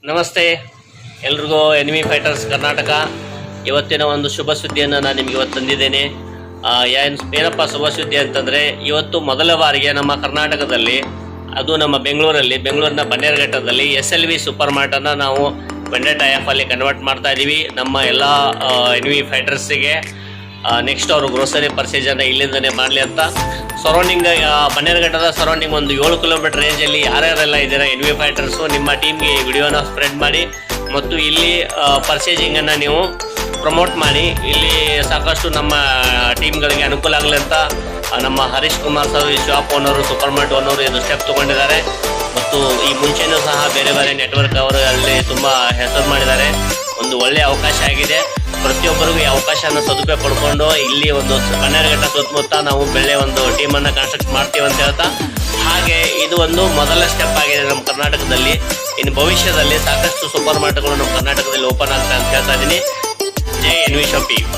ನಮಸ್ತೆ ಎಲ್ರಿಗೂ enemy fighters Karnataka. ಇವತ್ತಿನ ಒಂದು ಶುಭ ಸುದ್ದಿಯನ್ನು ನಾನು ನಿಮಗೆ ಇವತ್ತು ತಂದಿದ್ದೇನೆ. ಏನಪ್ಪ ಶುಭ ಸುದ್ದಿ ಅಂತಂದರೆ, ಇವತ್ತು ಮೊದಲ ಬಾರಿಗೆ ನಮ್ಮ ಕರ್ನಾಟಕದಲ್ಲಿ, ಅದು ನಮ್ಮ ಬೆಂಗಳೂರಿನ ಬನ್ನೇರುಘಟ್ಟದಲ್ಲಿ SLV ಸೂಪರ್ ಮಾರ್ಟನ್ನು ನಾವು ಬೆಂಡೆಟೈಫಲ್ಲಿ ಕನ್ವರ್ಟ್ ಮಾಡ್ತಾ ಇದ್ದೀವಿ. ನಮ್ಮ ಎಲ್ಲ ಎನಿಮಿ ಫೈಟರ್ಸಿಗೆ ನೆಕ್ಸ್ಟ್ ಅವರು ಗ್ರೋಸರಿ ಪರ್ಚೇಸನ್ನು ಇಲ್ಲಿಂದನೇ ಮಾಡಲಿ ಅಂತ. ಸರೌಂಡಿಂಗ್ ಬನ್ನೇರುಘಟ್ಟದ ಸರೌಂಡಿಂಗ್ ಒಂದು 7 ಕಿಲೋಮೀಟರ್ ರೇಂಜಲ್ಲಿ ಯಾರ್ಯಾರೆಲ್ಲ ಇದ್ದೀರಾ ಎನಿಮಿ ಫೈಟರ್ಸು, ನಿಮ್ಮ ಟೀಮ್ಗೆ ಈ ವಿಡಿಯೋನ ಸ್ಪ್ರೆಡ್ ಮಾಡಿ ಮತ್ತು ಇಲ್ಲಿ ಪರ್ಚೇಸಿಂಗನ್ನು ನೀವು ಪ್ರಮೋಟ್ ಮಾಡಿ. ಇಲ್ಲಿ ಸಾಕಷ್ಟು ನಮ್ಮ ಟೀಮ್ಗಳಿಗೆ ಅನುಕೂಲ ಆಗಲಿ ಅಂತ ನಮ್ಮ ಹರೀಶ್ ಕುಮಾರ್ ಸರ್, ಈ shop owner, super mart owner ಇದು ಸ್ಟೆಪ್ ತೊಗೊಂಡಿದ್ದಾರೆ. ಮತ್ತು ಈ ಮುಂಚೆನೂ ಸಹ ಬೇರೆ ಬೇರೆ ನೆಟ್ವರ್ಕ್ ಅವರು ಅಲ್ಲಿ ತುಂಬ ಹೆಸರು ಮಾಡಿದ್ದಾರೆ. ಒಂದು ಒಳ್ಳೆಯ ಅವಕಾಶ ಆಗಿದೆ. ಪ್ರತಿಯೊಬ್ಬರಿಗೂ ಈ ಅವಕಾಶನ ಸದುಪಯೋಗ ಪಡ್ಕೊಂಡು ಇಲ್ಲಿ ಒಂದು ಬನ್ನೇರುಘಟ್ಟ ಸುತ್ತಮುತ್ತ ನಾವು ಬೆಳೆ ಒಂದು ಟೀಮನ್ನು ಕನ್ಸ್ಟ್ರಕ್ಟ್ ಮಾಡ್ತೀವಿ ಅಂತ ಹೇಳ್ತಾ, ಹಾಗೆ ಇದು ಒಂದು ಮೊದಲ ಸ್ಟೆಪ್ ಆಗಿದೆ ನಮ್ಮ ಕರ್ನಾಟಕದಲ್ಲಿ. ಇನ್ನು ಭವಿಷ್ಯದಲ್ಲಿ ಸಾಕಷ್ಟು ಸೂಪರ್ ಮಾರ್ಟ್ಗಳು ನಮ್ಮ ಕರ್ನಾಟಕದಲ್ಲಿ ಓಪನ್ ಆಗ್ತಾ ಅಂತ ಹೇಳ್ತಾ ಇದ್ದೀನಿ. ಜೈ ಎನ್ವಿ ಶಾಪಿಂಗ್.